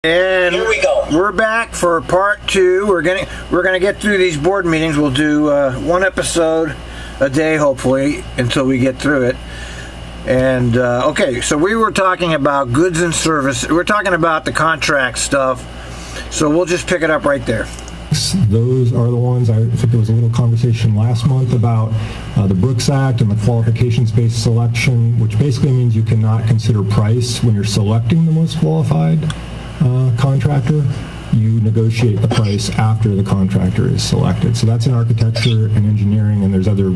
And here we go. We're back for part 2. We're gonna get through these board meetings. We'll do one episode a day, hopefully, until we get through it. And okay, so we were talking about goods and service. We're talking about the contract stuff. So we'll just pick it up right there. Those are the ones. I think there was a little conversation last month about the Brooks Act and the qualifications-based selection, which basically means you cannot consider price when you're selecting the most qualified contractor. You negotiate the price after the contractor is selected. So that's in architecture and engineering, and there's other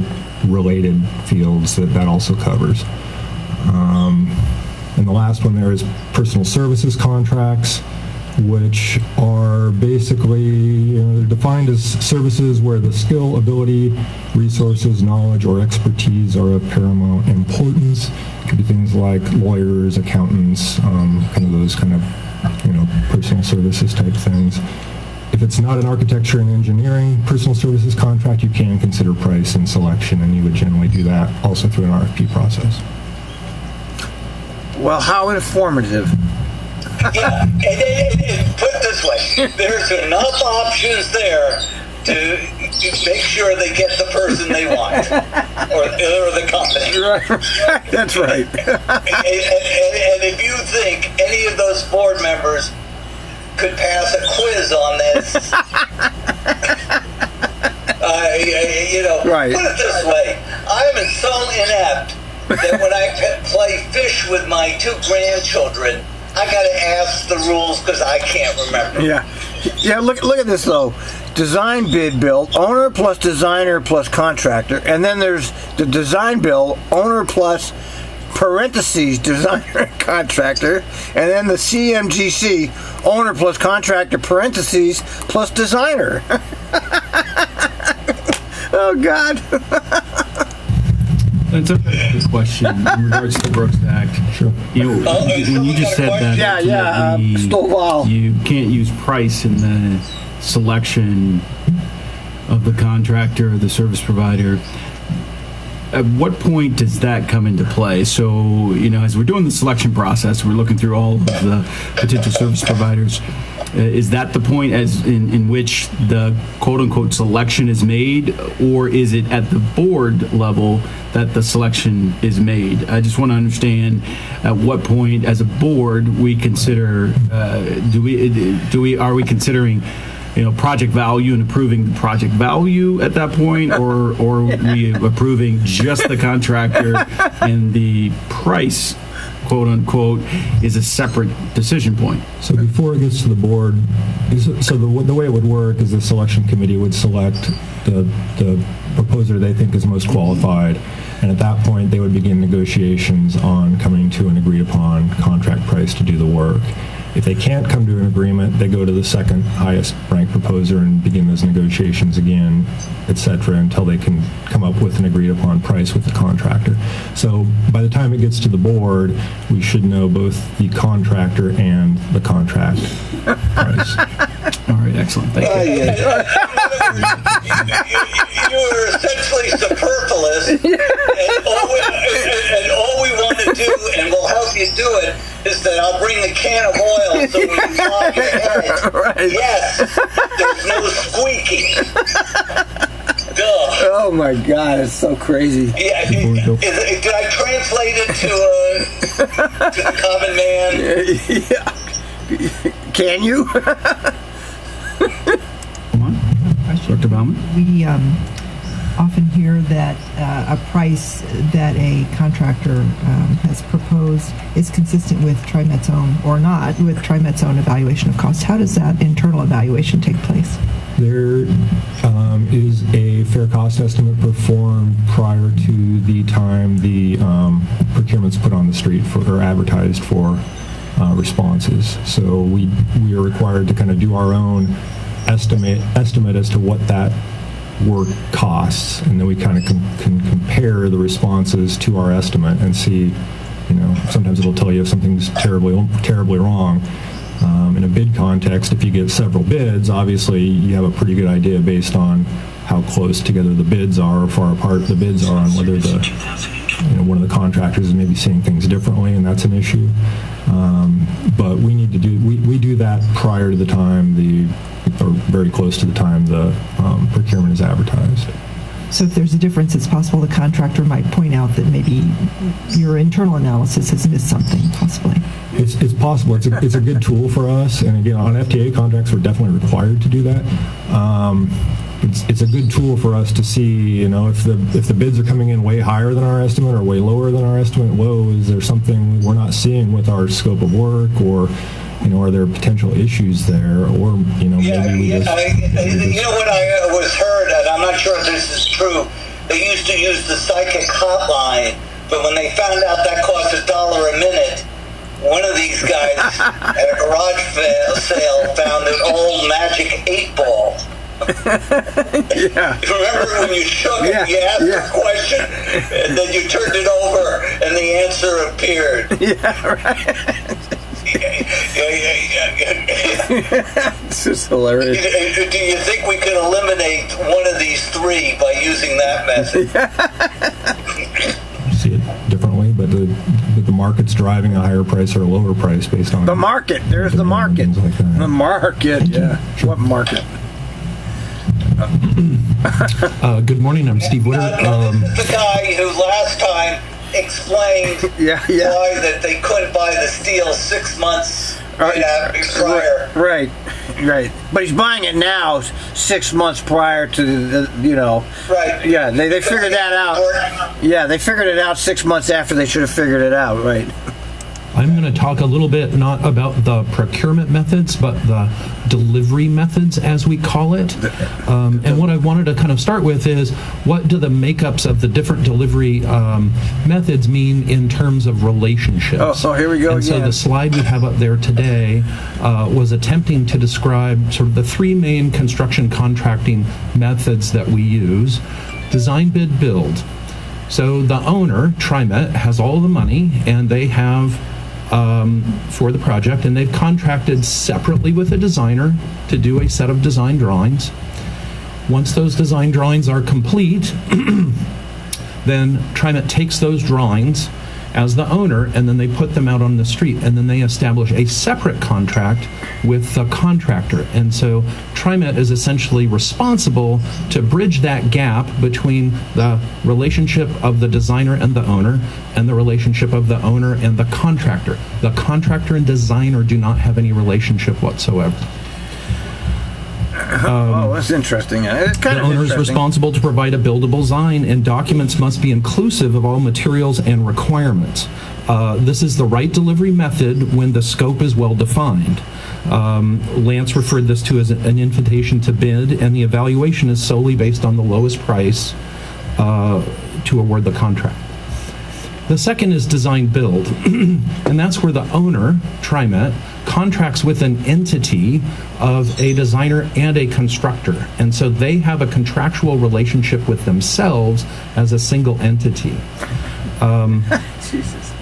related fields that also covers. And the last one there is personal services contracts, which are basically, they're defined as services where the skill, ability, resources, knowledge, or expertise are of paramount importance. It could be things like lawyers, accountants, kind of those kind of, personal services type things. If it's not an architecture and engineering personal services contract, you can consider price and selection, and you would generally do that also through an RFP process. Well, how informative. Yeah, and put it this way, there's enough options there to make sure they get the person they want, or the company. Right. That's right. And if you think any of those board members could pass a quiz on this, right. Put it this way, I'm so inept that when I play fish with my 2 grandchildren, I gotta ask the rules because I can't remember. Yeah. Look at this though. Design bid bill, owner plus designer plus contractor, and then there's the design bill, owner plus parentheses designer contractor, and then the CMGC, owner plus contractor parentheses plus designer. Oh God. That's a good question in regards to the Brooks Act. Sure. When you just said that you can't use price in the selection of the contractor or the service provider, at what point does that come into play? So, as we're doing the selection process, we're looking through all of the potential service providers. Is that the point as in which the quote-unquote selection is made, or is it at the board level that the selection is made? I just want to understand at what point, as a board, we consider are we considering project value and approving the project value at that point, or are we approving just the contractor and the price, quote unquote, is a separate decision point? So before it gets to the board, the way it would work is the selection committee would select the proposer they think is most qualified, and at that point they would begin negotiations on coming to an agreed upon contract price to do the work. If they can't come to an agreement, they go to the second highest ranked proposer and begin those negotiations again, etc., until they can come up with an agreed upon price with the contractor. So by the time it gets to the board, we should know both the contractor and the contract price. All right, excellent. Thank you. You were essentially superfluous, and all we want to do, and we'll help you do it, is that I'll bring the can of oil so we can pop your head. Right. Yes, there's no squeaking. Duh. Oh my God, it's so crazy. Yeah, did I translate it to the common man? Yeah. Can you? Come on, Dr. Bauman. We often hear that a price that a contractor has proposed is consistent with Trimet's own, or not, with Trimet's own evaluation of cost. How does that internal evaluation take place? There is a fair cost estimate performed prior to the time the procurement's put on the street or advertised for responses. So we are required to kind of do our own estimate as to what that work costs, and then we kind of can compare the responses to our estimate and see, sometimes it'll tell you if something's terribly wrong. In a bid context, if you get several bids, obviously you have a pretty good idea based on how close together the bids are, or far apart the bids are, on whether the one of the contractors is maybe seeing things differently, and that's an issue. But we need to we do that prior to the time or very close to the time the procurement is advertised. So if there's a difference, it's possible the contractor might point out that maybe your internal analysis has missed something, possibly. It's possible. It's a good tool for us, and again, on FTA contracts, we're definitely required to do that. It's a good tool for us to see, if the bids are coming in way higher than our estimate or way lower than our estimate. Whoa, is there something we're not seeing with our scope of work, or are there potential issues there, or maybe we just. What I was heard, and I'm not sure if this is true. They used to use the psychic hotline, but when they found out that cost $1 a minute, one of these guys at a garage sale found an old magic 8-ball. Yeah. Remember when you shook it, you asked a question, and then you turned it over, and the answer appeared. Yeah, right. This is hilarious. Do you think we can eliminate one of these three by using that method? See it differently, but the market's driving a higher price or a lower price based on The market. There's the market. things like that. The market, yeah. Sure. What market? Good morning, I'm Steve Witter. This is the guy who last time explained why that they couldn't buy the steel 6 months prior. Right. But he's buying it now 6 months prior to the. Right. Yeah, they figured that out. Yeah, they figured it out 6 months after they should have figured it out, right? I'm going to talk a little bit not about the procurement methods, but the delivery methods, as we call it. And what I wanted to kind of start with is, what do the makeups of the different delivery methods mean in terms of relationships? Oh, so here we go and again. So the slide we have up there today was attempting to describe sort of the three main construction contracting methods that we use. Design, bid, build. So the owner, Trimet, has all the money, and they have for the project, and they've contracted separately with a designer to do a set of design drawings. Once those design drawings are complete, then Trimet takes those drawings as the owner, and then they put them out on the street, and then they establish a separate contract with the contractor. And so Trimet is essentially responsible to bridge that gap between the relationship of the designer and the owner and the relationship of the owner and the contractor. The contractor and designer do not have any relationship whatsoever. That's interesting. It's kind The of owner is interesting. responsible to provide a buildable design, and documents must be inclusive of all materials and requirements. This is the right delivery method when the scope is well defined. Lance referred this to as an invitation to bid, and the evaluation is solely based on the lowest price to award the contract. The second is design build, and that's where the owner, Trimet, contracts with an entity of a designer and a constructor. And so they have a contractual relationship with themselves as a single entity. Jesus.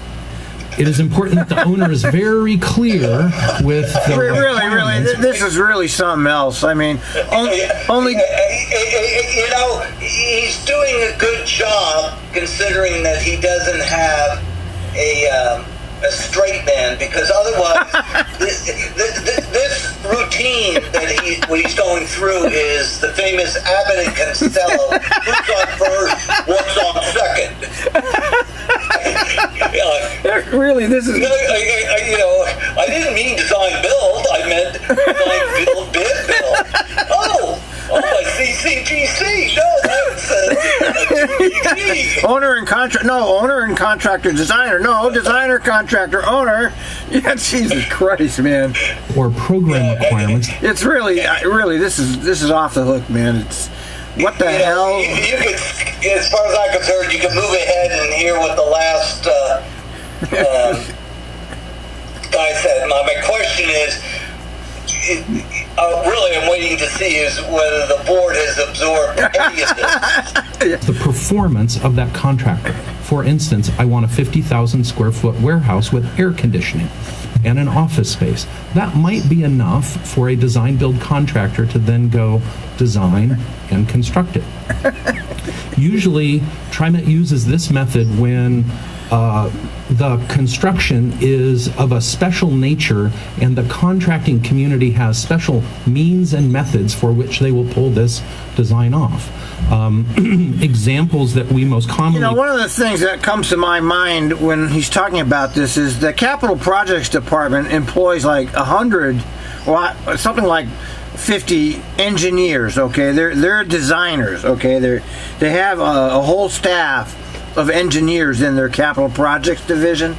It is important that the owner is very clear with the Really, requirements. this is really something else. I mean, only. He's doing a good job considering that he doesn't have a straight man, because otherwise this routine that he's going through is the famous Abbott and Costello: who's on first, what's on second. Really, this is. I didn't mean design build. I meant design build, bid build. I see CGC. No, that's GG. Owner and contract. No, owner and contractor, designer. No, designer, contractor, owner. Yeah, Jesus Christ, man. Or program requirements. It's really. This is off the hook, man. It's. What the hell? You could, as far as I'm concerned, you can move ahead and hear what the last guy said. My question is, really I'm waiting to see is whether the board has absorbed any of this. The performance of that contractor. For instance, I want a 50,000 square foot warehouse with air conditioning and an office space. That might be enough for a design build contractor to then go design and construct it. Usually, TriMet uses this method when the construction is of a special nature and the contracting community has special means and methods for which they will pull this design off. Examples that we most commonly... One of the things that comes to my mind when he's talking about this is the Capital Projects Department employs like 100, or something like 50 engineers, okay? They're designers, okay? They have a whole staff of engineers in their Capital Projects division,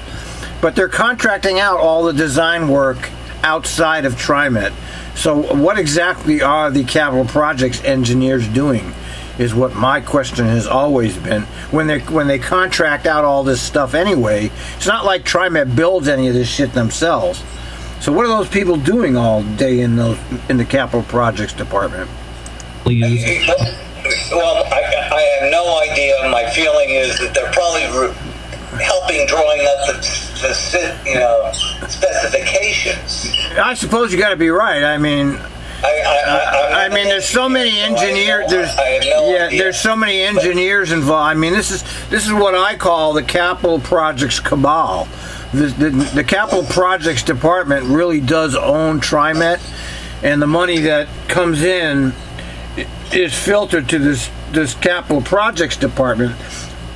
but they're contracting out all the design work outside of TriMet. So what exactly are the Capital Projects engineers doing is what my question has always been. When they contract out all this stuff anyway, it's not like TriMet builds any of this shit themselves. So what are those people doing all day in the Capital Projects Department? Well, I have no idea. My feeling is that they're probably helping drawing up the specifications. I suppose you got to be right. I mean, there's so many engineers. There's so many engineers involved. I mean, this is what I call the Capital Projects cabal. The Capital Projects Department really does own TriMet, and the money that comes in is filtered to this Capital Projects Department.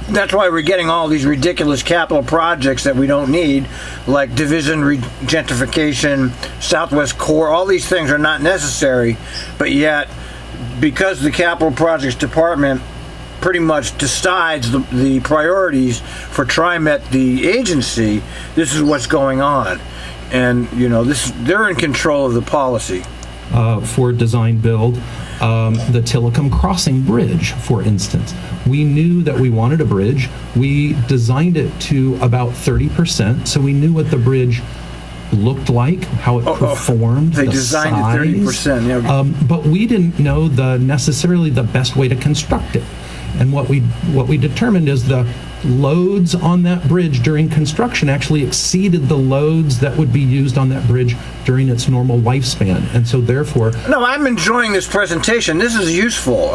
That's why we're getting all these ridiculous capital projects that we don't need, like division gentrification, Southwest Core. All these things are not necessary, but yet, because the Capital Projects Department pretty much decides the priorities for TriMet, the agency, this is what's going on. And, they're in control of the policy. For design build, the Tillicum Crossing Bridge, for instance. We knew that we wanted a bridge. We designed it to about 30%, so we knew what the bridge looked like, how it performed, they designed size. It 30%. Yeah. But we didn't know necessarily the best way to construct it. And what we determined is the loads on that bridge during construction actually exceeded the loads that would be used on that bridge during its normal lifespan, and so therefore... No, I'm enjoying this presentation. This is useful.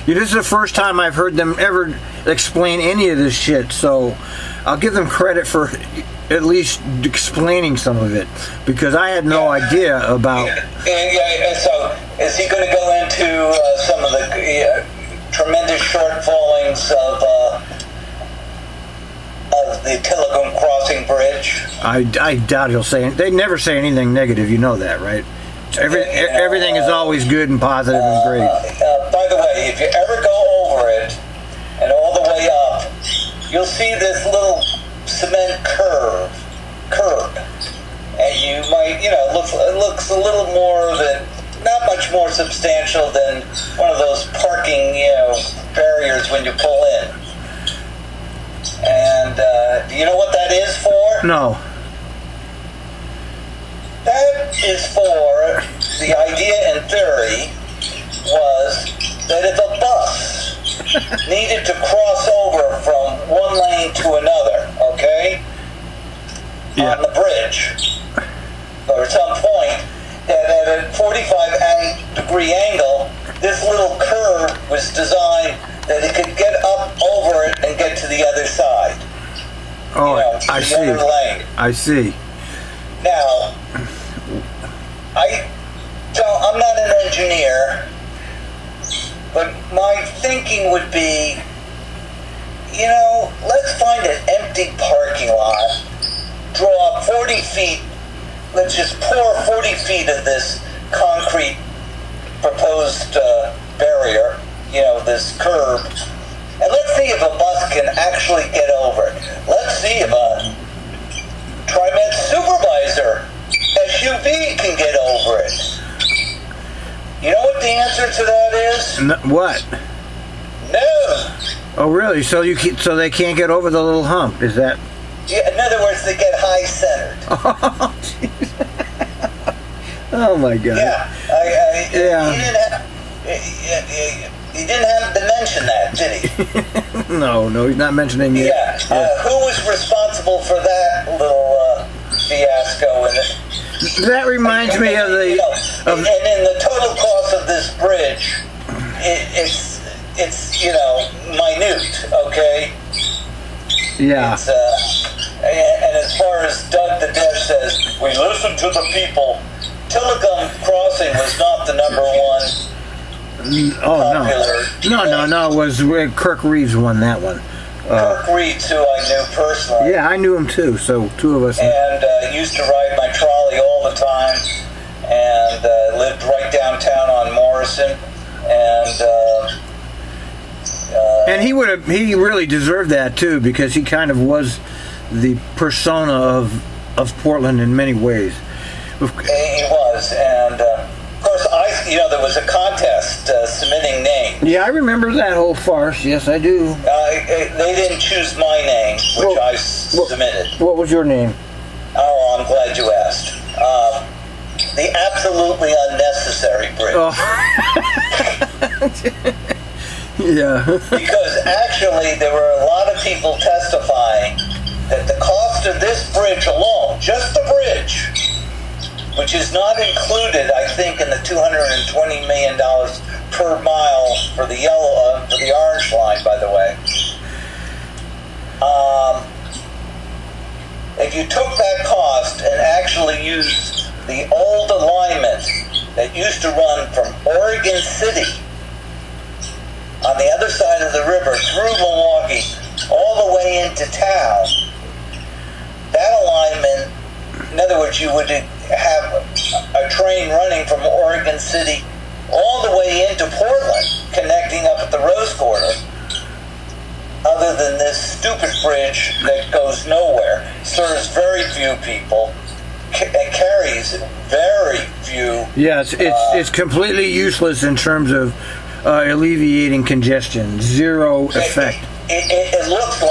This is the first time I've heard them ever explain any of this shit, so I'll give them credit for at least explaining some of it, because I had no idea about... Yeah, so is he going to go into some of the tremendous shortfallings of the Tillicum Crossing Bridge? I doubt he'll say. They never say anything negative. You know that, right? Everything is always good and positive and great. By the way, if you ever go over it and all the way up, you'll see this little cement curb, and you might, it looks a little more than, not much more substantial than one of those parking, barriers when you pull in. And do you know what that is for? No. That is for, the idea in theory was that if a bus needed to cross over from one lane to another, okay, on the bridge, or at some point, that at a 45-degree angle, this little curve was designed that it could get up over it and get to the other side. Oh, I see. Other lane. I see. Now, I'm not an engineer, but my thinking would be, let's find an empty parking lot, draw 40 feet, let's just pour 40 feet of this concrete proposed barrier, this curb, and let's see if a bus can actually get over it. Let's see if a TriMet supervisor SUV can get over it. You know what the answer to that is? What? No. Oh, really? So they can't get over the little hump? Is that? Yeah. In other words, they get high centered. Oh, jeez. Oh my God. Yeah. Yeah. He didn't have to mention that, did he? No, he's not mentioning it. Yeah. Who was responsible for that little fiasco in it? That reminds me of the... and in the total cost of this bridge, it's minute, okay? Yeah. It's, and as far as Doug the Dev says, we listen to the people. Tillicum Crossing was not the number one popular. No. It was Kirk Reeves won that one. Kirk Reeves, who I knew personally. Yeah, I knew him too. So two of us. And used to ride my trolley all the time, and lived right downtown on Morrison, and he really deserved that too, because he kind of was the persona of Portland in many ways. He was, and of course, there was a contest submitting names. Yeah, I remember that whole farce. Yes, I do. They didn't choose my name, which I submitted. What was your name? Oh, I'm glad you asked. The absolutely unnecessary bridge. Oh. Yeah. Because actually, there were a lot of people testifying that the cost of this bridge alone, just the bridge, which is not included, I think, in the $220 million per mile for the orange line, by the way. If you took that cost and actually used the old alignment that used to run from Oregon City on the other side of the river through Milwaukee all the way into town, that alignment, in other words, you would have a train running from Oregon City all the way into Portland, connecting up at the Rose Quarter, other than this stupid bridge that goes nowhere, serves very few people, and carries very few. Yes, it's completely useless in terms of alleviating congestion. Zero effect. It looks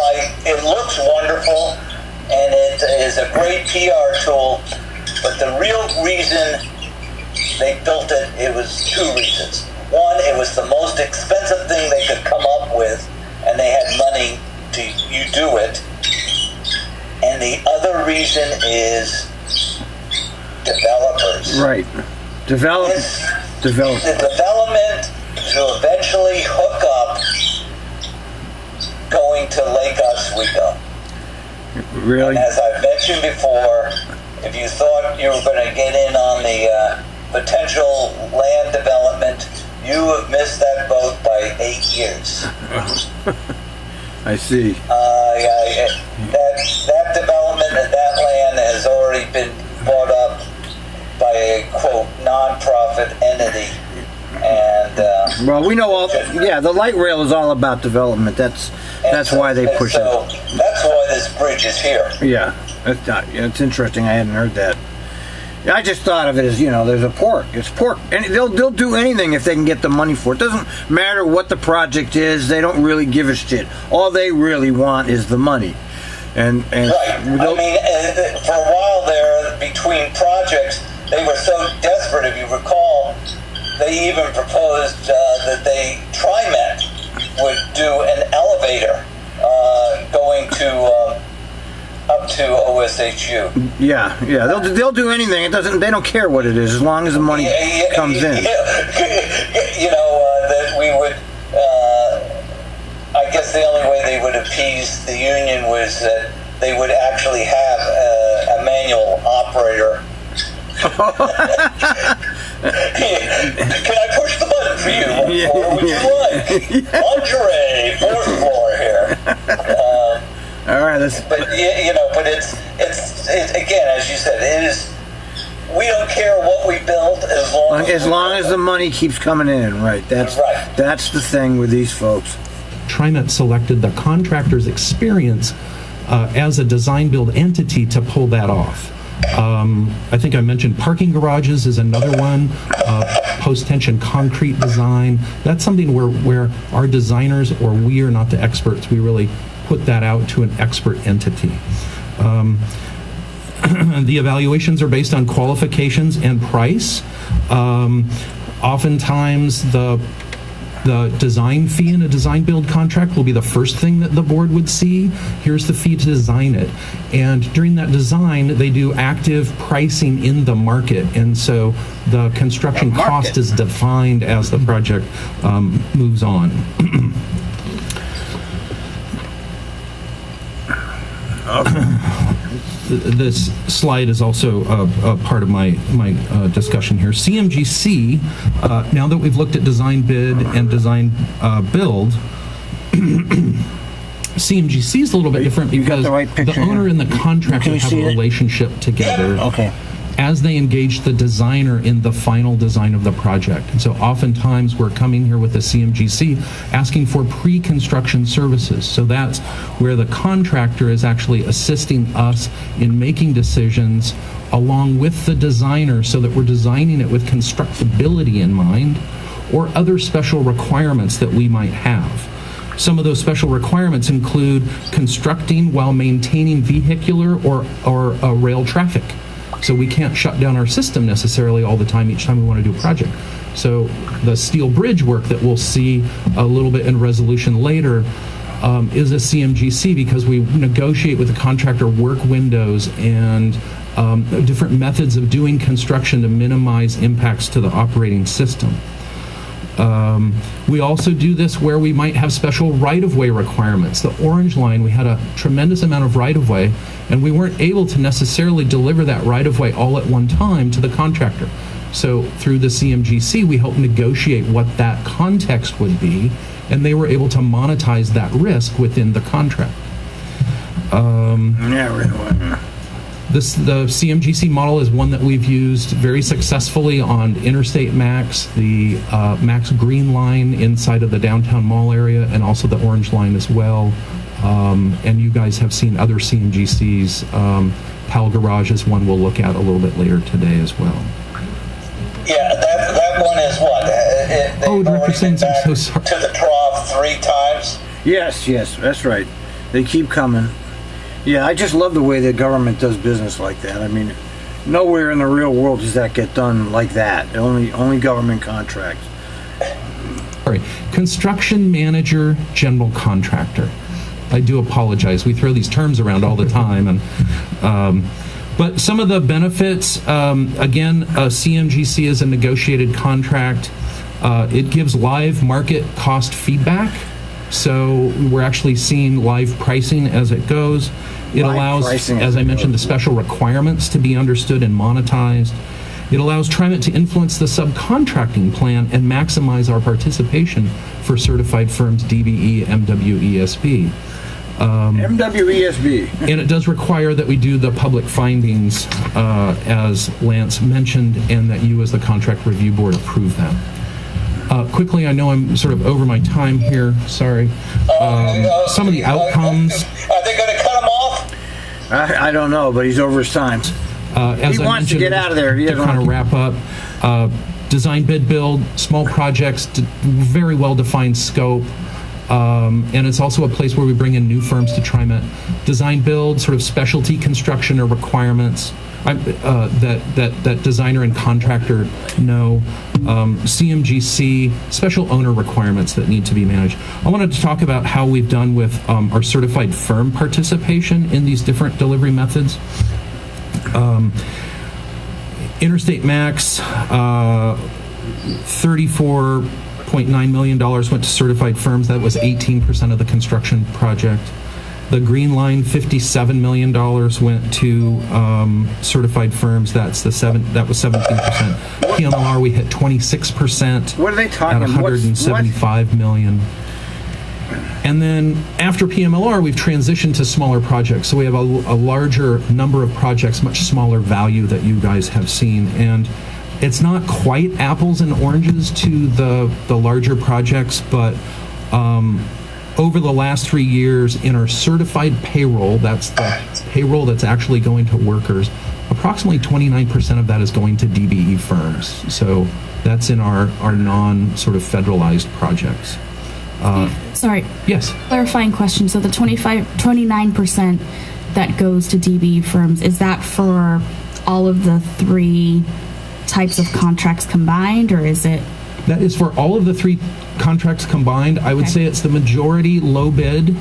wonderful, and it is a great PR tool, but the real reason they built it was two reasons. One, it was the most expensive thing they could come up with, and they had money to do it. And the other reason is developers. Right. The development to eventually hook up going to Lake Oswego. Really? And as I've mentioned before, if you thought you were going to get in on the potential land development, you have missed that boat by 8 years. I see. That development and that land has already been bought up by a, quote, non-profit entity. And well, we know all. Yeah, the light rail is all about development. That's why they push it. That's why this bridge is here. Yeah, it's interesting. I hadn't heard that. I just thought of it as, there's a pork. It's pork, and they'll do anything if they can get the money for it. Doesn't matter what the project is. They don't really give a shit. All they really want is the money. And right. I mean, for a while there, between projects, they were so desperate. If you recall, they even proposed that Trimet would do an elevator going to up to OSHU. Yeah. They'll do anything. It doesn't. They don't care what it is as long as the money comes in. That we would. I guess the only way they would appease the union was that they would actually have a manual operator. Can I push the button for you? Or would you like? Lingerie, fourth floor here. All right, but it's again, as you said, it is. We don't care what we build as long as the money keeps coming in. Right. That's the thing with these folks. Trimet selected the contractor's experience as a design-build entity to pull that off. I think I mentioned parking garages is another one, post-tension concrete design. That's something where our designers, or we are not the experts, we really put that out to an expert entity. The evaluations are based on qualifications and price. Oftentimes the The design fee in a design build contract will be the first thing that the board would see. Here's the fee to design it. And during that design, they do active pricing in the market. And so the construction cost is defined as the project moves on. This slide is also a part of my discussion here. CMGC, now that we've looked at design bid and design build, CMGC is a little bit different because the owner and the contractor have a relationship together as they engage the designer in the final design of the project. And so oftentimes we're coming here with the CMGC asking for pre-construction services. So that's where the contractor is actually assisting us in making decisions along with the designer so that we're designing it with constructability in mind or other special requirements that we might have. Some of those special requirements include constructing while maintaining vehicular or rail traffic. So we can't shut down our system necessarily all the time each time we want to do a project. So the steel bridge work that we'll see a little bit in resolution later is a CMGC because we negotiate with the contractor work windows and different methods of doing construction to minimize impacts to the operating system. We also do this where we might have special right-of-way requirements. The orange line, we had a tremendous amount of right-of-way, and we weren't able to necessarily deliver that right-of-way all at one time to the contractor. So through the CMGC, we helped negotiate what that context would be, and they were able to monetize that risk within the contract. The CMGC model is one that we've used very successfully on Interstate Max, the Max Green Line inside of the downtown mall area, and also the Orange Line as well. And you guys have seen other CMGCs. Pal Garage is one we'll look at a little bit later today as well. Yeah, that one is what? Director Sins, I'm so sorry. To the trough 3 times? Yes, that's right. They keep coming. Yeah, I just love the way the government does business like that. I mean, nowhere in the real world does that get done like that. Only government contracts. All right, construction manager, general contractor. I do apologize. We throw these terms around all the time, and but some of the benefits. Again, a CMGC is a negotiated contract. It gives live market cost feedback. So we're actually seeing live pricing as it goes. It allows, as I mentioned, the special requirements to be understood and monetized. It allows Trimet to influence the subcontracting plan and maximize our participation for certified firms DBE, MWESB. MWESB. And it does require that we do the public findings, as Lance mentioned, and that you as the contract review board approve them. Quickly, I know I'm sort of over my time here. Sorry. Some of the outcomes. Are they going to cut him off? I don't know, but he's over his time. As he wants to get out of there. To kind of wrap up, design, bid, build, small projects, very well-defined scope. And it's also a place where we bring in new firms to Trimet. Design, build, sort of specialty construction or requirements that designer and contractor know. CMGC, special owner requirements that need to be managed. I wanted to talk about how we've done with our certified firm participation in these different delivery methods. Interstate Max, $34.9 million went to certified firms. That was 18% of the construction project. The Green Line, $57 million went to certified firms. That was 17%. PMLR, we hit 26%. What are they talking at $175 million. And then after PMLR, we've transitioned to smaller projects. So we have a larger number of projects, much smaller value that you guys have seen. And it's not quite apples and oranges to the larger projects, but over the last 3 years in our certified payroll, that's the payroll that's actually going to workers, approximately 29% of that is going to DBE firms. So that's in our non sort of federalized projects. Sorry. Yes. Clarifying question. So the 29% that goes to DBE firms, is that for all of the 3 types of contracts combined, or is it? That is for all of the 3 contracts combined, I would Okay. say it's the majority low bid,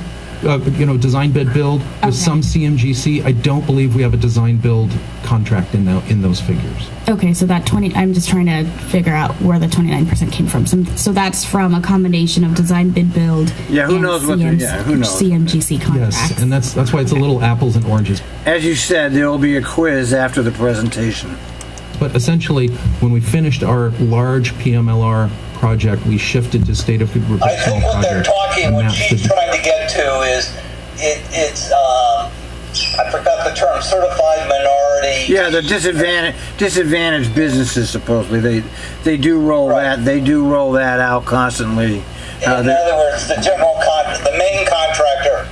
design bid build with Okay. some CMGC. I don't believe we have a design build contract in those figures. Okay, so that 20, I'm just trying to figure out where the 29% came from. So that's from a combination of design bid build. Yeah, who and knows what the- yeah, who knows? CMGC contracts. Yes, and that's why it's a little apples and oranges. As you said, there will be a quiz after the presentation. But essentially, when we finished our large PMLR project, we shifted to state of good I think what they're talking, what she's trying to get to is, it's I forgot the term, certified minority. Yeah, the disadvantaged businesses supposedly they do roll Right. that they do roll that out constantly. In other words, the main contractor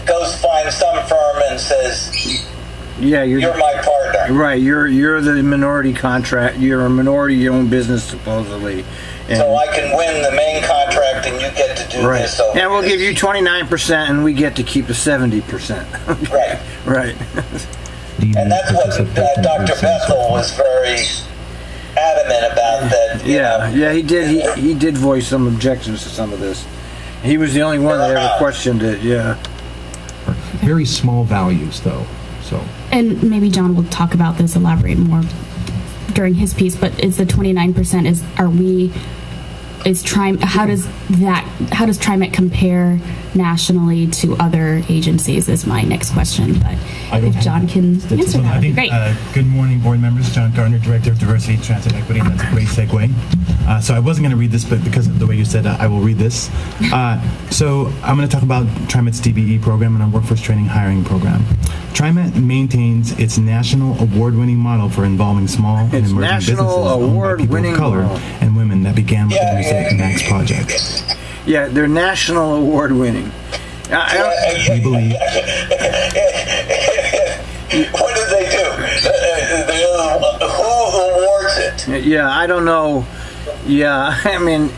goes find some firm and says, Yeah, "You're my partner." right. You're the minority contract. You're a minority-owned business supposedly. And, So I can win the main contract, and you get to do right. this. Over And we'll this. give you 29%, and we get to keep the 70%. Right. Right. And that's what Dr. Bethel was very adamant about. That you know, Yeah. He did. He did voice some objections to some of this. He was the only one that ever questioned it. Yeah. Very small values, though. So And maybe John will talk about this, elaborate more during his piece, but is the 29% how does TriMet compare nationally to other agencies is my next question. But if John can answer that, would be great. Good morning, board members. John Gardner, Director of Diversity, Transit, Equity, and that's a great segue. So I wasn't going to read this, but because of the way you said I will read this. So I'm going to talk about TriMet's DBE program and our workforce training hiring program. TriMet maintains its national award-winning model for involving small and Its emerging national businesses owned by people award-winning of color model. and women that began with the Reset Max project. Yeah, they're national award-winning. We believe what did they do? Who awards it? Yeah, I don't know. Yeah, I mean,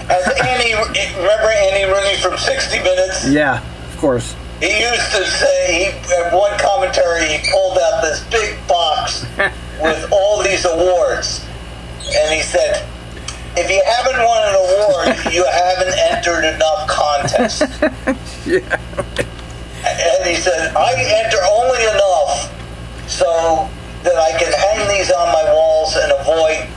Remember Andy Rooney from 60 Minutes? yeah, of course. He used to say, at one commentary, he pulled out this big box with all these awards. And he said, if you haven't won an award, you haven't entered enough contests. And he said, I enter only enough so that I can hang these on my walls and avoid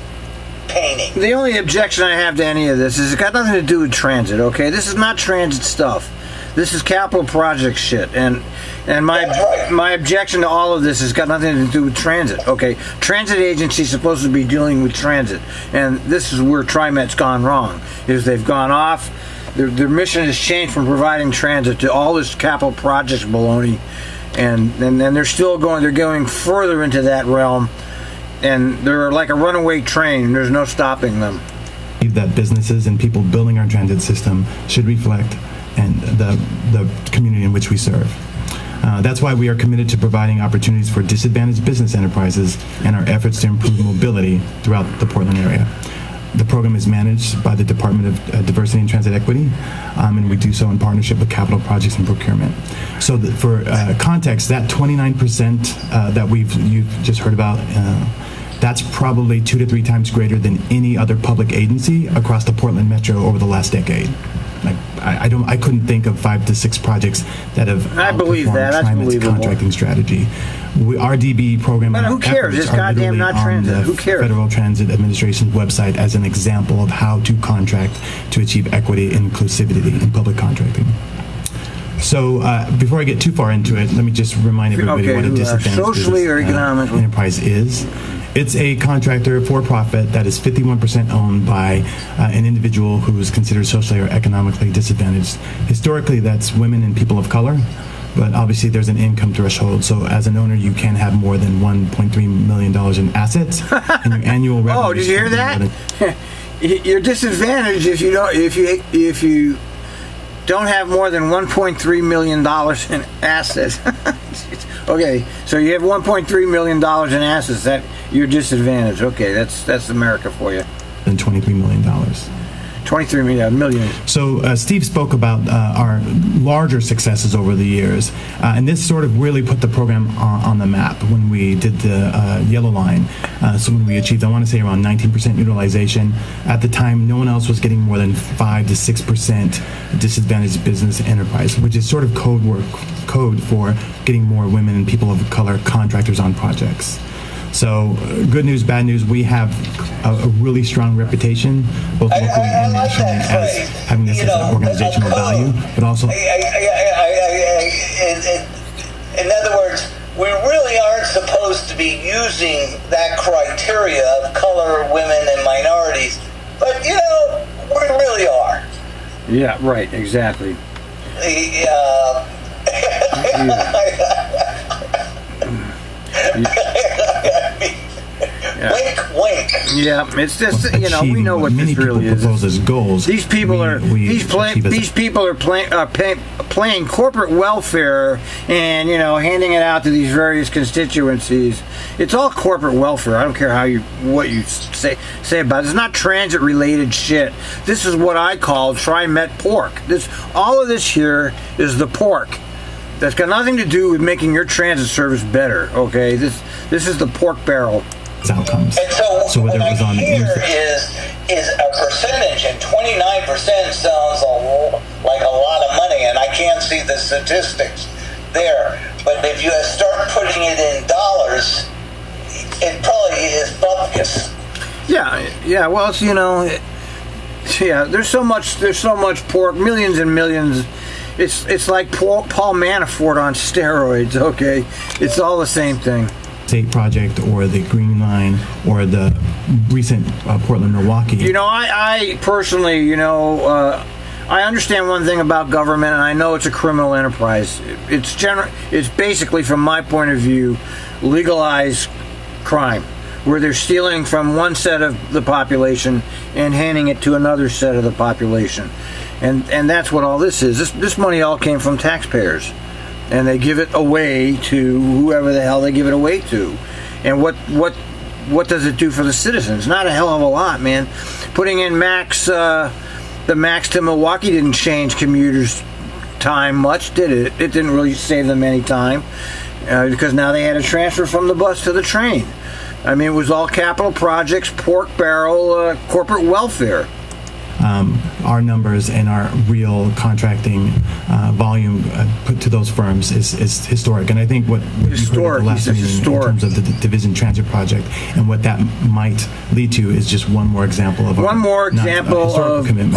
painting. The only objection I have to any of this is it's got nothing to do with transit, okay? This is not transit stuff. This is capital project shit. And my objection to all of this has got nothing to do with transit, okay? Transit agency's supposed to be dealing with transit. And this is where TriMet's gone wrong, is they've gone off. Their mission has changed from providing transit to all this capital projects baloney. And they're still going further into that realm. And they're like a runaway train. There's no stopping them. that businesses and people building our transit system should reflect and the community in which we serve. That's why we are committed to providing opportunities for disadvantaged business enterprises and our efforts to improve mobility throughout the Portland area. The program is managed by the Department of Diversity and Transit Equity, and we do so in partnership with Capital Projects and Procurement. So for context, that 29% that you've just heard about, that's probably 2 to 3 times greater than any other public agency across the Portland Metro over the last decade. Like, I couldn't think of 5 to 6 projects that have outperformed TriMet's contracting strategy. Our DBE program, but who cares? It's goddamn not transit. Who cares? Federal Transit Administration's website as an example of how to contract to achieve equity and inclusivity in public contracting. So before I get too far into it, let me just remind everybody what a disadvantaged socially or economically enterprise is. It's a contractor for-profit that is 51% owned by an individual who is considered socially or economically disadvantaged. Historically, that's women and people of color, but obviously there's an income threshold. So as an owner, you can have more than $1.3 million in assets, and your annual revenue. Oh, did you hear that? You're disadvantaged if you don't have more than $1.3 million in assets. Okay, so you have $1.3 million in assets. That you're disadvantaged. Okay, that's America for you. And $23 million. 23 million. So Steve spoke about our larger successes over the years, and this sort of really put the program on the map when we did the yellow line. So when we achieved, I want to say, around 19% utilization. At the time, no one else was getting more than 5 to 6% disadvantaged business enterprise, which is sort of code for getting more women and people of color contractors on projects. So, good news, bad news, we have a really strong reputation, both locally and nationally, as having this as an organizational value, but also... In other words, we really aren't supposed to be using that criteria of color, women, and minorities, but, we really are. Yeah, right, exactly. Wink, wink. Yeah, it's just we know what this really is. As goals. These people are playing corporate welfare and handing it out to these various constituencies. It's all corporate welfare. I don't care what you say about it. It's not transit related shit. This is what I call Trimet pork. All of this here is the pork. That's got nothing to do with making your transit service better. Okay, this is the pork barrel. Outcomes. And so whether what it was I on hear is a percentage, and 29% sounds like a lot of money, and I can't see the statistics there. But if you start putting it in dollars, it probably is bupkis. Yeah. Well, there's so much pork, millions and millions. It's like Paul Manafort on steroids. Okay, it's all the same thing. State project or the Green Line or the recent Portland-Milwaukee. I personally, I understand one thing about government, and I know it's a criminal enterprise. It's basically, from my point of view, legalized crime, where they're stealing from one set of the population and handing it to another set of the population. And that's what all this is. This money all came from taxpayers. And they give it away to whoever the hell they give it away to. And what does it do for the citizens? Not a hell of a lot, man. Putting in the Max to Milwaukee didn't change commuters' time much, did it? It didn't really save them any time because now they had to transfer from the bus to the train. I mean, it was all capital projects, pork barrel, corporate welfare. Our numbers and our real contracting volume put to those firms is historic. And I think what you heard at the last meeting in terms of the Division Transit Project and what that might lead to is just one more example of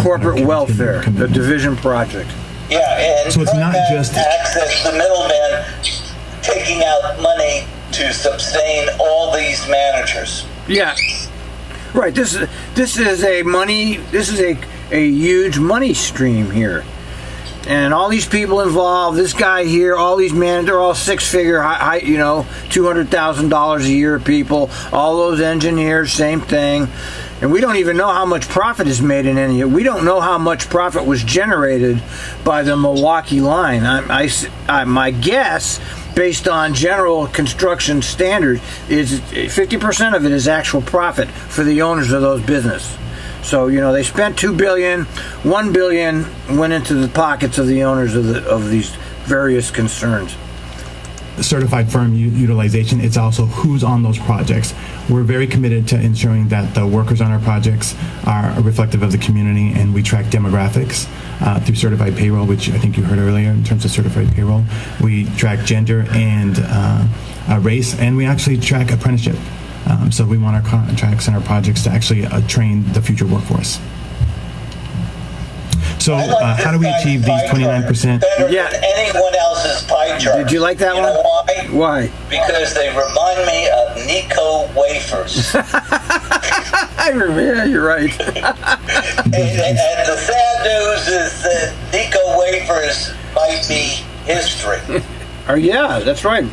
corporate welfare, the Division Project. Yeah, and so it's not just access the middlemen taking out money to sustain all these managers. Yeah. Right. This is a huge money stream here, and all these people involved. This guy here, all these men, they're all six-figure, $200,000 a year people. All those engineers, same thing. And we don't even know how much profit is made in any of it. We don't know how much profit was generated by the Milwaukee line. My guess, based on general construction standards, is 50% of it is actual profit for the owners of those businesses. So, they spent $2 billion, $1 billion went into the pockets of the owners of these various concerns. Certified firm utilization, it's also who's on those projects. We're very committed to ensuring that the workers on our projects are reflective of the community, and we track demographics through certified payroll, which I think you heard earlier in terms of certified payroll. We track gender and race, and we actually track apprenticeship. So we want our contracts and our projects to actually train the future workforce. So how do we achieve these 29%? Better than anyone else's pie chart. Did you like that one? Know why? Why? Because they remind me of Nico wafers. Yeah, you're right. and the sad news is that Nico wafers might be history. Yeah, that's right.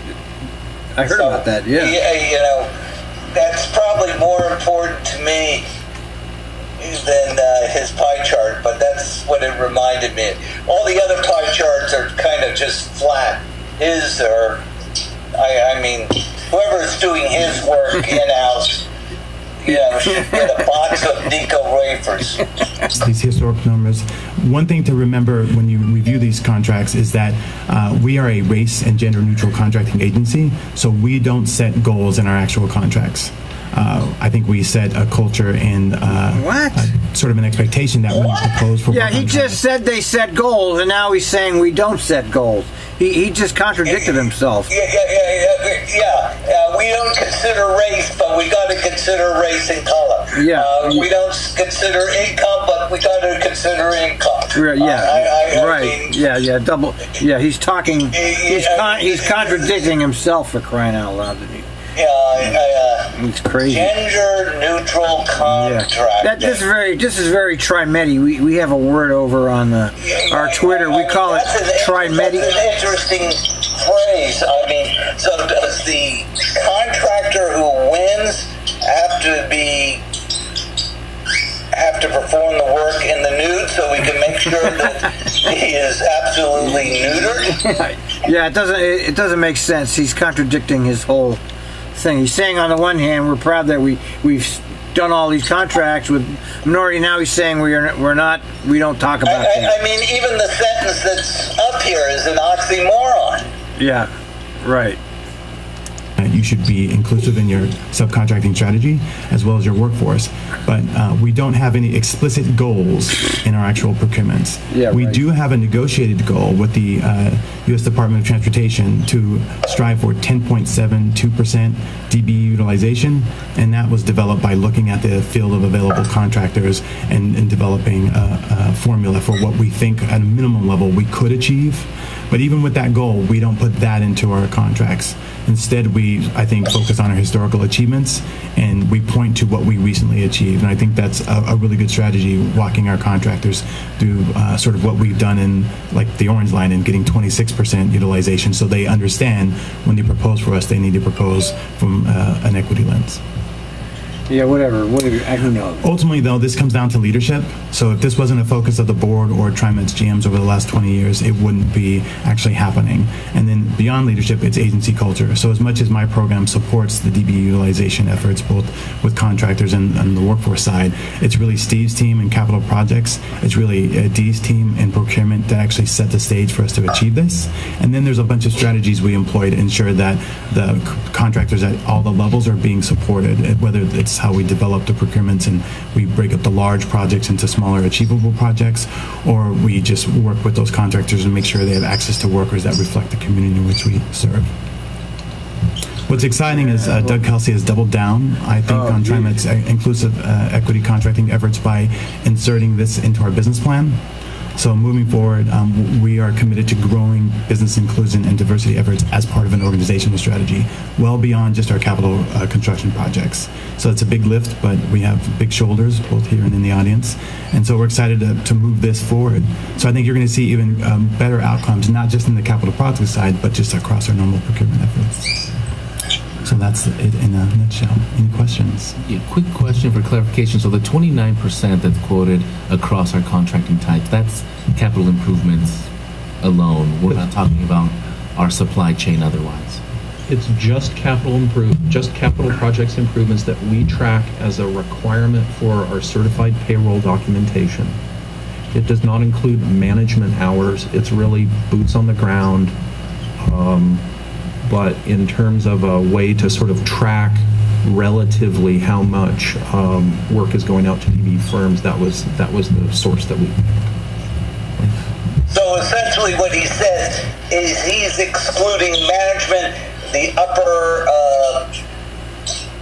I heard about that. Yeah. That's probably more important to me than his pie chart, but that's what it reminded me of. All the other pie charts are kind of just flat. I mean, whoever's doing his work in-house, we should get a box of Deco wafers. These historic numbers. One thing to remember when you review these contracts is that we are a race and gender neutral contracting agency, so we don't set goals in our actual contracts. I think we set a culture and sort of an expectation that we propose for. Yeah, he just said they set goals, and now he's saying we don't set goals. He just contradicted himself. Yeah. We don't consider race, but we got to consider race and color. Yeah. We don't consider income, but we got to consider income. Double. Yeah, he's talking. He's contradicting himself, for crying out loud. It's crazy. Gender neutral contract. This is very Trimet. We have a word over on our Twitter. We call it Trimet. That's an interesting phrase. I mean, so does the contractor who wins have to perform the work in the nude so we can make sure that he is absolutely neutered? Yeah, it doesn't make sense. He's contradicting his whole thing. He's saying on the one hand we're proud that we've done all these contracts with minority. Now he's saying we don't talk about that. I mean, even the sentence that's up here is an oxymoron. Yeah, right. You should be inclusive in your subcontracting strategy as well as your workforce. But we don't have any explicit goals in our actual procurements. Yeah, we right. do have a negotiated goal with the U.S. Department of Transportation to strive for 10.72% DB utilization, and that was developed by looking at the field of available contractors and developing a formula for what we think at a minimum level we could achieve. But even with that goal, we don't put that into our contracts. Instead, we, I think, focus on our historical achievements, and we point to what we recently achieved. And I think that's a really good strategy, walking our contractors through sort of what we've done in, like, the Orange Line and getting 26% utilization, so they understand when they propose for us, they need to propose from an equity lens. Yeah, whatever. I don't know. Ultimately, though, this comes down to leadership. So if this wasn't a focus of the board or Trimet's GMs over the last 20 years, it wouldn't be actually happening. And then beyond leadership, it's agency culture. So as much as my program supports the DB utilization efforts, both with contractors and the workforce side, it's really Steve's team in capital projects. It's really Dee's team in procurement that actually set the stage for us to achieve this. And then there's a bunch of strategies we employ to ensure that the contractors at all the levels are being supported, whether it's how we develop the procurements and we break up the large projects into smaller achievable projects, or we just work with those contractors and make sure they have access to workers that reflect the community in which we serve. What's exciting is Doug Kelsey has doubled down, I think, on Trimet's inclusive equity contracting efforts by inserting this into our business plan. So moving forward, we are committed to growing business inclusion and diversity efforts as part of an organizational strategy, well beyond just our capital construction projects. So it's a big lift, but we have big shoulders, both here and in the audience. And so we're excited to move this forward. So I think you're going to see even better outcomes, not just in the capital project side, but just across our normal procurement efforts. So that's it in a nutshell. Any questions? Yeah, quick question for clarification. So the 29% that's quoted across our contracting types, that's capital improvements alone. We're not talking about our supply chain otherwise. It's just capital projects improvements that we track as a requirement for our certified payroll documentation. It does not include management hours. It's really boots on the ground. But in terms of a way to sort of track relatively how much work is going out to DB firms, that was the source that we. So essentially, what he says is he's excluding management, the upper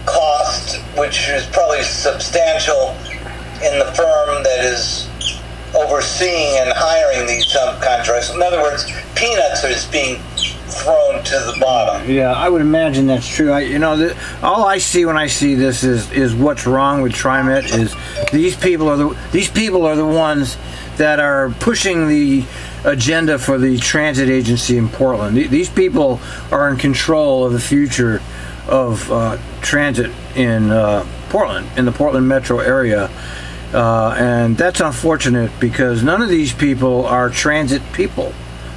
cost, which is probably substantial in the firm that is overseeing and hiring these subcontractors. In other words, peanuts are being thrown to the bottom. Yeah, I would imagine that's true. All I see when I see this is what's wrong with Trimet is these people are the ones that are pushing the agenda for the transit agency in Portland. These people are in control of the future of transit in Portland, in the Portland metro area. And that's unfortunate because none of these people are transit people.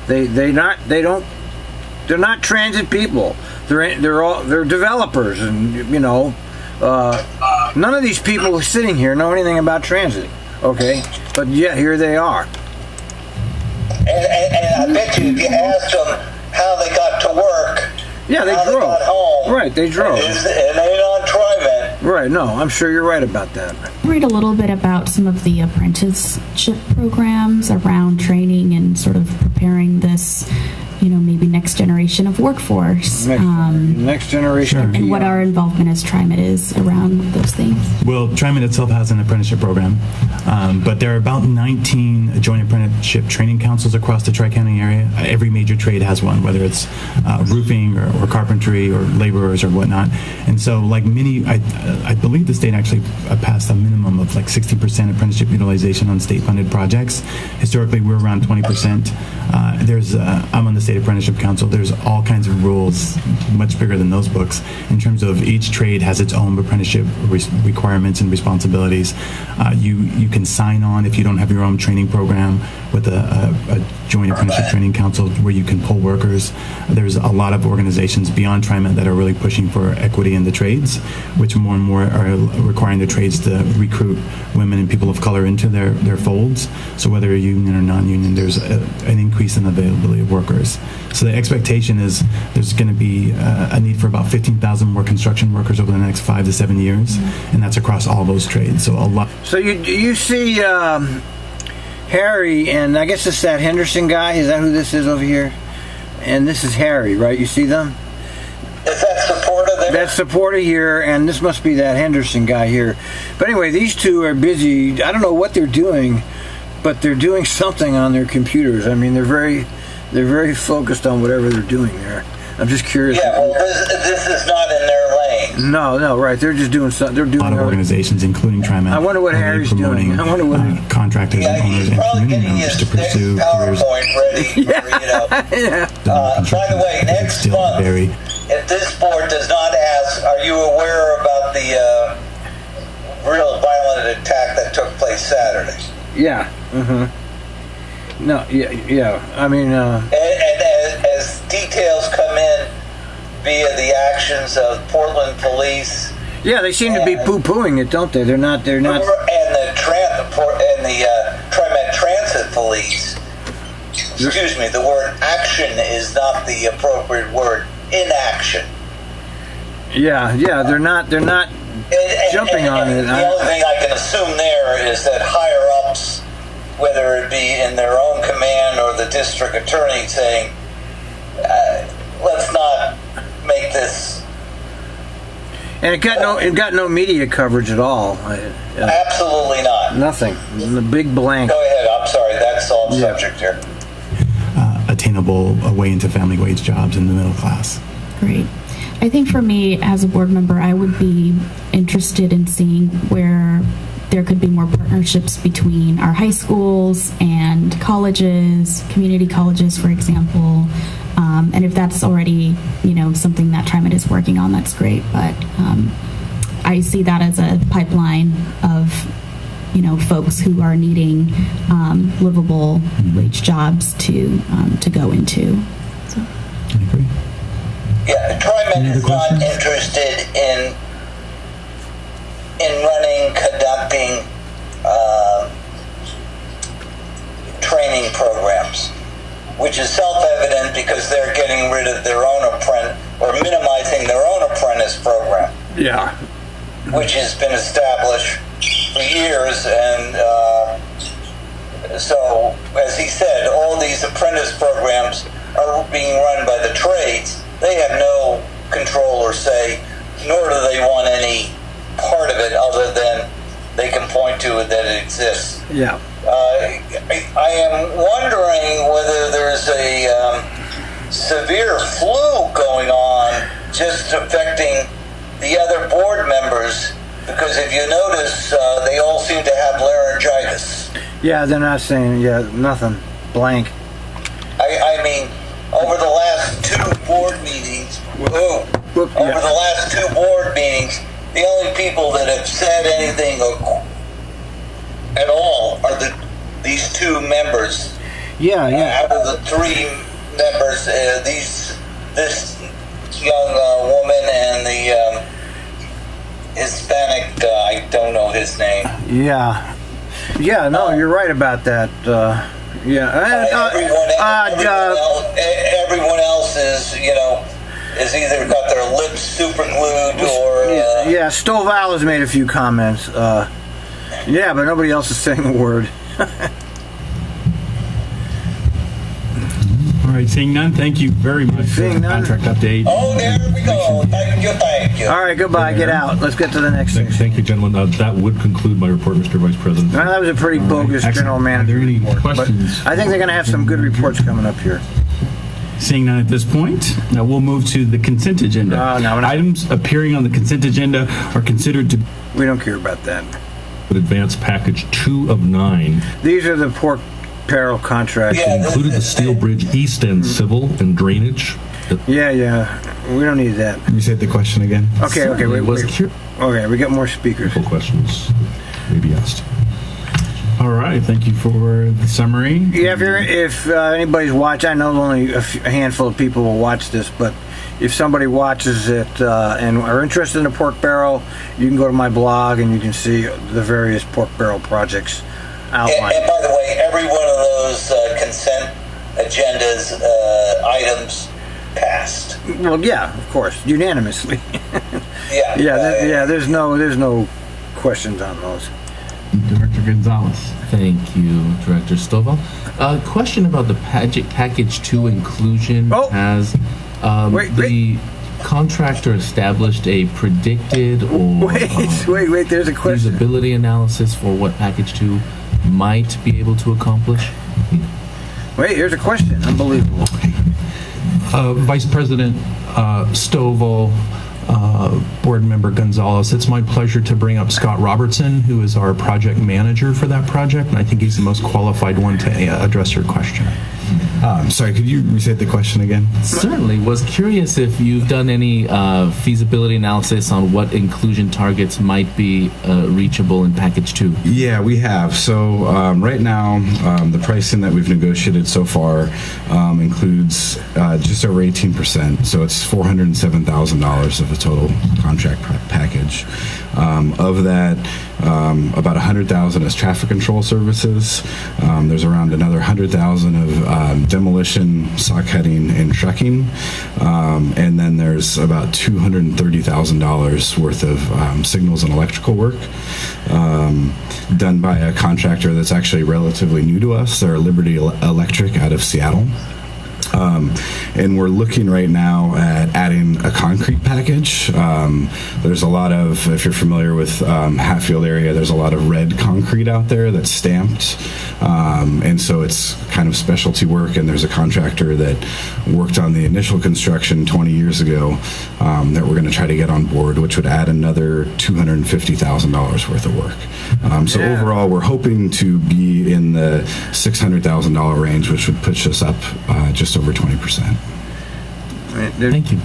They're not transit people. They're developers, and None of these people sitting here know anything about transit, okay? But yet here they are. And I bet you if you asked them how they got to work, Yeah, they how drove. they got home, Right, they drove. and they ain't on Trimet. Right, no, I'm sure you're right about that. Read a little bit about some of the apprenticeship programs around training and sort of preparing this, maybe next generation of workforce. Next generation. Sure. And what our involvement as Trimet is around those things. Well, Trimet itself has an apprenticeship program, but there are about 19 joint apprenticeship training councils across the Tri-County area. Every major trade has one, whether it's roofing or carpentry or laborers or whatnot. And so, like many, I believe the state actually passed a minimum of like 60% apprenticeship utilization on state-funded projects. Historically, we're around 20%. I'm on the State Apprenticeship Council. There's all kinds of rules, much bigger than those books, in terms of each trade has its own apprenticeship requirements and responsibilities. You can sign on if you don't have your own training program with a joint apprenticeship training council where you can pull workers. There's a lot of organizations beyond Trimet that are really pushing for equity in the trades, which more and more are requiring the trades to recruit women and people of color into their folds. So whether you're union or non-union, there's an increase in availability of workers. So the expectation is there's going to be a need for about 15,000 more construction workers over the next 5 to 7 years, and that's across all those trades. So a lot. So you see Harry, and I guess it's that Henderson guy. Is that who this is over here? And this is Harry, right? You see them? Is that supporter there? That's supporter here, and this must be that Henderson guy here. But anyway, these two are busy. I don't know what they're doing, but they're doing something on their computers. I mean, they're very focused on whatever they're doing there. I'm just curious. Yeah, well, this is not in their lane. No, right. They're just doing something. They're doing A lot of organizations, incling Trimet. I wonder what are Harry's promoting, doing. I wonder what contractors and owners and community members to pursue careers. Ready by the way, next month, if this board does not ask, are you aware about the real violent attack that took place Saturday? Yeah. Mm-hmm. No. Yeah. I mean. And as details come in via the actions of Portland police. Yeah, they seem to be poo-pooing it, don't they? They're not. And the Trimet Transit Police. Excuse me. The word action is not the appropriate word. Inaction. Yeah. They're not jumping on it. The only thing I can assume there is that higher ups, whether it be in their own command or the district attorney, saying, "Let's not make this." And it got no media coverage at all. Absolutely not. Nothing. The big blank. Go ahead. I'm sorry. That's off subject here. Attainable way into family wage jobs in the middle class. Great. I think for me, as a board member, I would be interested in seeing where there could be more partnerships between our high schools and colleges, community colleges, for example. And if that's already, something that Trimet is working on, that's great. But I see that as a pipeline of, folks who are needing livable wage jobs to go into. So. I agree. Yeah, Trimet is not interested in running, conducting training programs, which is self-evident because they're getting rid of their own or minimizing their own apprentice program. Yeah. Which has been established for years, and so, as he said, all these apprentice programs are being run by the trades. They have no control or say, nor do they want any part of it other than they can point to it that it exists. Yeah. I am wondering whether there's a severe flu going on just affecting the other board members, because if you notice, they all seem to have laryngitis. Yeah, they're not saying, nothing. Blank. I mean, over the last two board meetings, the only people that have said anything at all are these two members. Out of the three members, this young woman and Hispanic, I don't know his name. Yeah. Yeah, no, you're right about that. Everyone else is, is either got their lips super glued or... yeah, Stovall has made a few comments. Yeah, but nobody else is saying a word. All right, seeing none, thank you very much for the contract update. Oh, there we go. Thank you. All right, goodbye. Get out. Let's get to the next thing. Thank you, gentlemen. That would conclude my report, Mr. Vice President. Well, that was a pretty bogus general manager Are there any report. questions? But I think they're going to have some good reports coming up here. Seeing none at this point, now we'll move to the consent agenda. No, Items appearing on the consent agenda are considered to... We don't care about that. Advanced package 2 of 9 These are the pork barrel contracts. Yeah, included the Steel Bridge East End civil and drainage. Yeah. We don't need that. Can you say the question again? Okay, wait. Okay, we got more speakers. Couple questions may be asked. All right, thank you for the summary. Yeah, if anybody's watching, I know only a handful of people will watch this, but if somebody watches it and are interested in the pork barrel, you can go to my blog and you can see the various pork barrel projects outlined. And by the way, every one of those consent agendas items passed. Well, yeah, of course, unanimously. Yeah. There's no questions on those. Director Gonzalez. Thank you, Director Stovall. Question about the package 2 inclusion. Oh. Has the contractor established a predicted or Wait, there's a question. usability analysis for what package 2 might be able to accomplish? Wait, here's a question. Unbelievable. Vice President Stovall, Board Member Gonzalez, it's my pleasure to bring up Scott Robertson, who is our project manager for that project, and I think he's the most qualified one to address your question. Sorry, could you restate the question again? Certainly. Was curious if you've done any feasibility analysis on what inclusion targets might be reachable in package 2. Yeah, we have. So right now, the pricing that we've negotiated so far includes just over 18%. So it's $407,000 of the total contract package. Of that, about $100,000 is traffic control services. There's around another $100,000 of demolition, sockheading, and trucking, and then there's about $230,000 worth of signals and electrical work done by a contractor that's actually relatively new to us. They're Liberty Electric out of Seattle. And we're looking right now at adding a concrete package. There's a lot of, if you're familiar with Hatfield area, there's a lot of red concrete out there that's stamped. And so it's kind of specialty work, and there's a contractor that worked on the initial construction 20 years ago that we're going to try to get on board, which would add another $250,000 worth of work. So overall, we're hoping to be in the $600,000 range, which would push us up just over 20%. Thank you.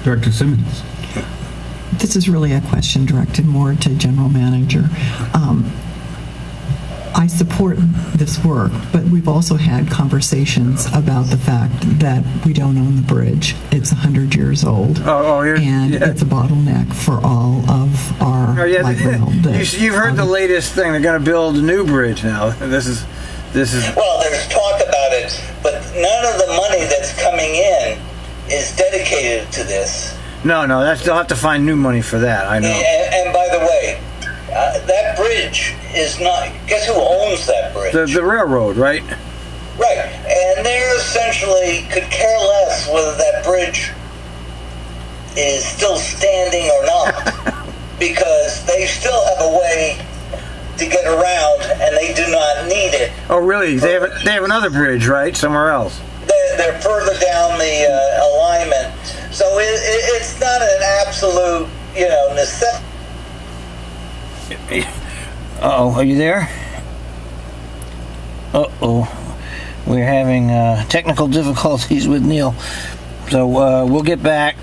Director Simmons. This is really a question directed more to General Manager. I support this work, but we've also had conversations about the fact that we don't own the bridge. It's 100 years old, and it's a bottleneck for all of our light rail. You've heard the latest thing. They're going to build a new bridge now. This is. Well, there's talk about it, but none of the money that's coming in is dedicated to this. No, they'll have to find new money for that. I know. And by the way, that bridge is not. Guess who owns that bridge? The railroad, right? Right, and they essentially could care less whether that bridge is still standing or not, because they still have a way to get around, and they do not need it. Oh, really? They have another bridge, right, somewhere else? They're further down the alignment, so it's not an absolute, necessity. Uh-oh, are you there? Uh-oh. We're having technical difficulties with Neal. So we'll get back.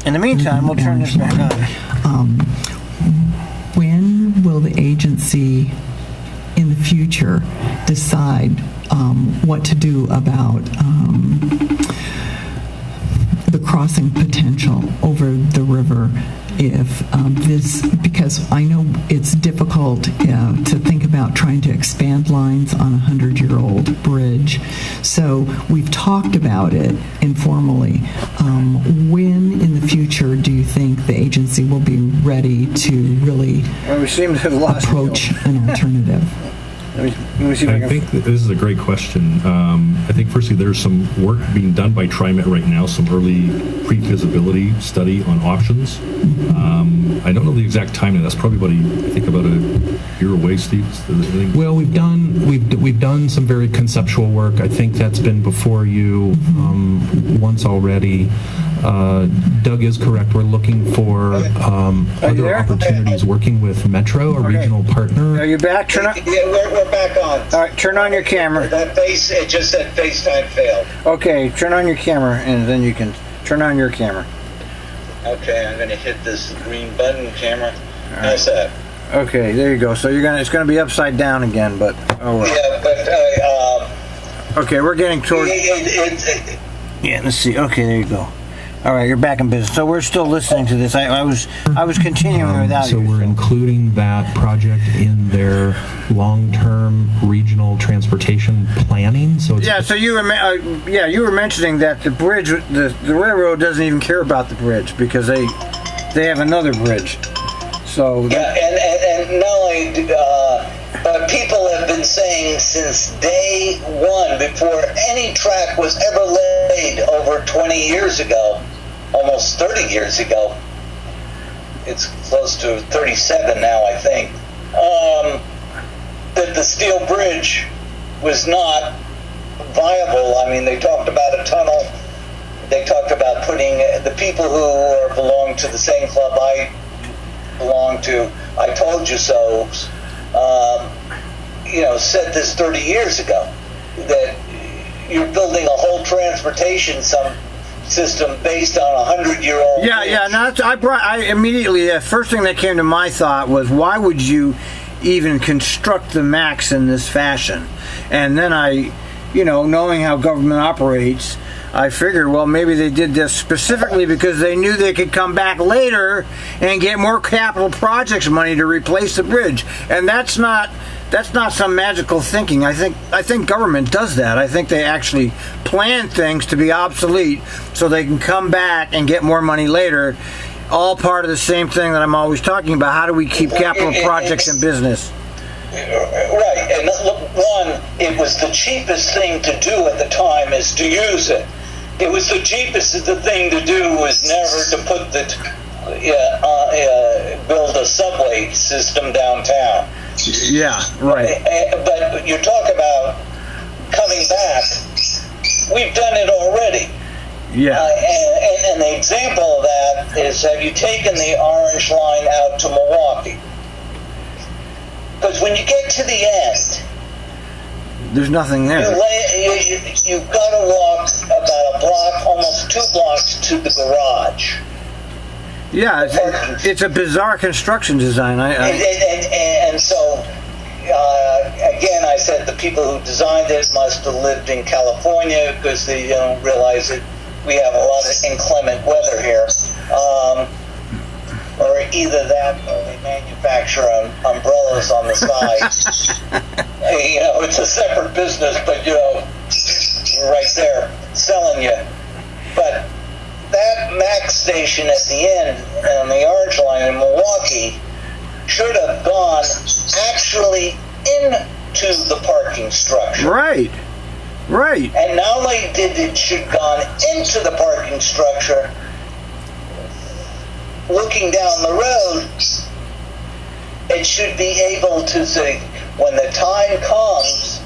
In the meantime, we'll turn this back on. When will the agency in the future decide what to do about the crossing potential over the river if because I know it's difficult to think about trying to expand lines on a 100-year-old bridge. So we've talked about it informally. When in the future do you think the agency will be ready to really we seem to have lost approach an alternative? Let me see if I think that this is a great question. I think firstly there's some work being done by Trimet right now, some early pre-feasibility study on options. I don't know the exact timing. That's probably about a year away, Steve. Well, we've done some very conceptual work. I think that's been before you once already. Doug is correct. We're looking for other opportunities working with Metro, a regional partner. Are you back? Yeah, we're back on. All right, turn on your camera. It just said FaceTime failed. Okay, turn on your camera, and then you can turn on your camera. Okay, I'm going to hit this green button camera. How's that? Okay, there you go. So it's gonna be upside down again, but oh well. Yeah, but okay, we're getting towards. Yeah, let's see. Okay, there you go. All right, you're back in business. So we're still listening to this. I was continuing without so you. So we're including that project in their long-term regional transportation planning. So it's So you were mentioning that the bridge, the railroad doesn't even care about the bridge because they have another bridge. So and not only, but people have been saying since day one, before any track was ever laid over 20 years ago, almost 30 years ago, it's close to 37 now, I think, that the steel bridge was not viable. I mean, they talked about a tunnel. They talked about putting the people who belong to the same club I belong to, I told you so, said this 30 years ago, that you're building a whole transportation system based on a 100-year-old bridge. I immediately, the first thing that came to my thought was, why would you even construct the MAX in this fashion? And then knowing how government operates, I figured, well, maybe they did this specifically because they knew they could come back later and get more capital projects money to replace the bridge. And that's not some magical thinking. I think government does that. I think they actually plan things to be obsolete so they can come back and get more money later. All part of the same thing that I'm always talking about. How do we keep capital projects in business? Right. And one, it was the cheapest thing to do at the time is to use it. It was the cheapest thing to do was never to put build a subway system downtown. Yeah, right. But you talk about coming back. We've done it already. Yeah. And the example of that is, have you taken the Orange Line out to Milwaukee? Because when you get to the end, there's nothing there. You've got to walk about a block, almost 2 blocks to the garage. Yeah, it's a bizarre construction design. And so, again, I said the people who designed it must have lived in California because they don't realize that we have a lot of inclement weather here. Or either that or they manufacture umbrellas on the side. It's a separate business, but, we're right there selling you. But that MAX station at the end on the Orange Line in Milwaukee should have gone actually into the parking structure. Right. And not only it should have gone into the parking structure, looking down the road, it should be able to say, when the time comes,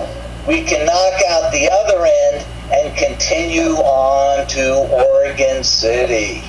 we can knock out the other end and continue on to Oregon City.